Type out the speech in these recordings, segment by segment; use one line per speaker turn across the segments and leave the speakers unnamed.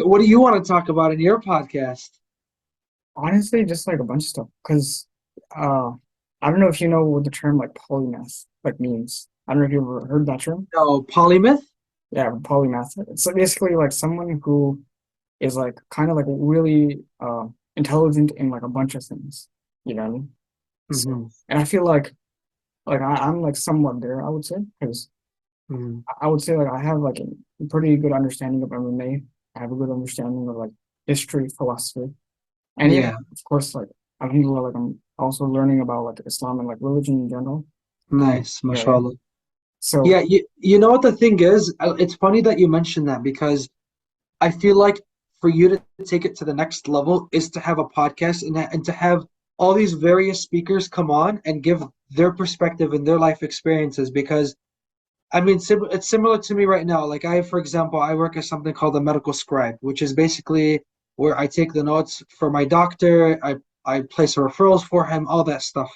What do you want to talk about in your podcast?
Honestly, just like a bunch of stuff. Because uh, I don't know if you know what the term like polymath like means. I don't know if you've ever heard that term.
No, Polymath?
Yeah, polymath. It's basically like someone who is like kind of like really intelligent in like a bunch of things. You know what I mean? So,
Hmm.
and I feel like I'm like somewhat there, I would say, because
Hmm.
I would say like I have like a pretty good understanding of MMA. I have a good understanding of like history, philosophy. And even,
Yeah,
of course, like alhamdulillah, like I'm also learning about like Islam and like religion in general.
nice,
Yeah, yeah.
mashallah.
So
Yeah, you know what the thing is? It's funny that you mentioned that because I feel like for you to take it to the next level is to have a podcast and to have all these various speakers come on and give their perspective and their life experiences because I mean, it's similar to me right now. Like for example, I work as something called a medical scribe, which is basically where I take the notes for my doctor. I place referrals for him, all that stuff.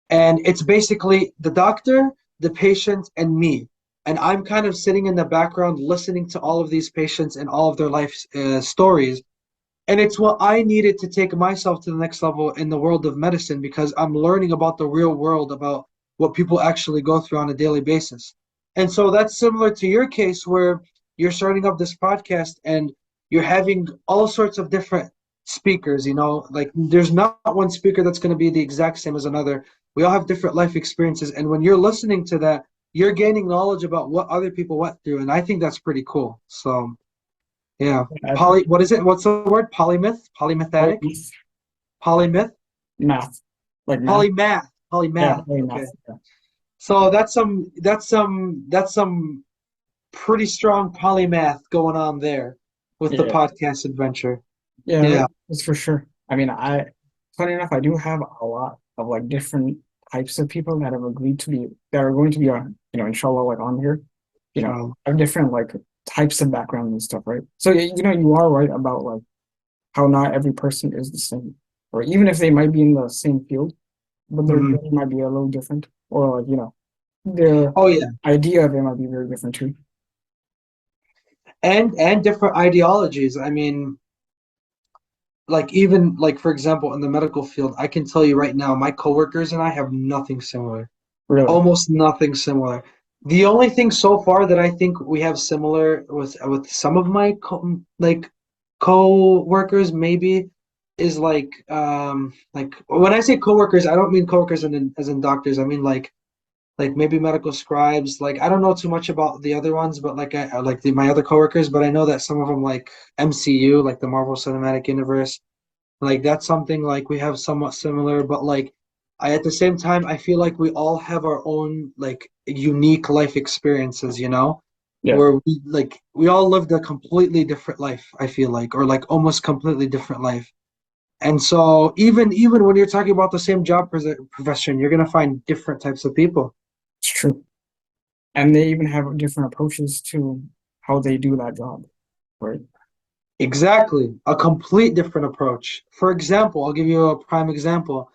And it's basically the doctor, the patient, and me. And I'm kind of sitting in the background listening to all of these patients and all of their life stories. And it's what I needed to take myself to the next level in the world of medicine because I'm learning about the real world, about what people actually go through on a daily basis. And so that's similar to your case where you're starting up this podcast and you're having all sorts of different speakers, like there's not one speaker that's going to be the exact same as another. We all have different life experiences. And when you're listening to that, you're gaining knowledge about what other people went through. And I think that's pretty cool. So. Yeah.
I think
What is it? What's the word? Polymath? Polymathatic?
polymath,
Polymath?
math, like math.
Polymath.
Yeah,
Polymath. Okay.
polymath. Yeah,
So that's some pretty strong polymath going on there with the
yeah,
podcast adventure.
yeah.
Yeah.
That's for sure. I mean, funny enough, I do have a lot of like different types of people that have agreed to be that are going to be on, inshallah, like on here.
So
Have different like types of background and stuff, right? So you are right about like how not every person is the same, or even if they might be in the same field, but their
mhm.
journey might be a little different, or like their
Oh yeah.
idea of it might be very different too.
And different ideologies. I mean, like even like for example in the medical field, I can tell you right now, my coworkers and I have nothing similar.
Really.
Almost nothing similar. The only thing so far that I think we have similar with some of my co-workers maybe is like when I say co-workers, I don't mean co-workers as in doctors. I mean like maybe medical scribes. Like I don't know too much about the other ones, but like I like my other coworkers, but I know that some of them like MCU, like the Marvel Cinematic Universe, like that's something like we have somewhat similar, but like I at the same time I feel like we all have our own like unique life experiences,
Yeah,
where we all lived a completely different life, I feel like, or like almost completely different life. And so even when you're talking about the same job profession, you're gonna find different types of people.
it's true. And they even have different approaches to how they do that job, right?
Exactly. A complete different approach. For example, I'll give you a prime example.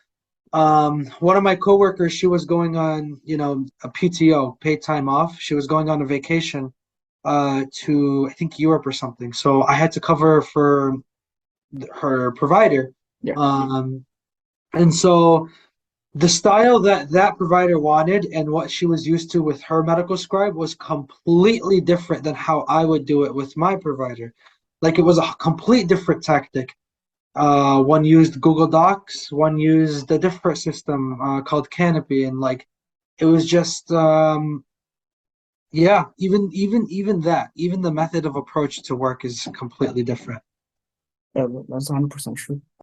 One of my coworkers, she was going on, a PTO, paid time off. She was going on a vacation, to I think Europe or something. So I had to cover for her provider.
Yeah,
Um, and so the style that that provider wanted and what she was used to with her medical scribe was completely different than how I would do it with my provider. Like it was a complete different tactic. One used Google Docs, one used a different system called Canopy, and like it was just yeah, even that, even the method of approach to work is completely different.
yeah, that's 100% true.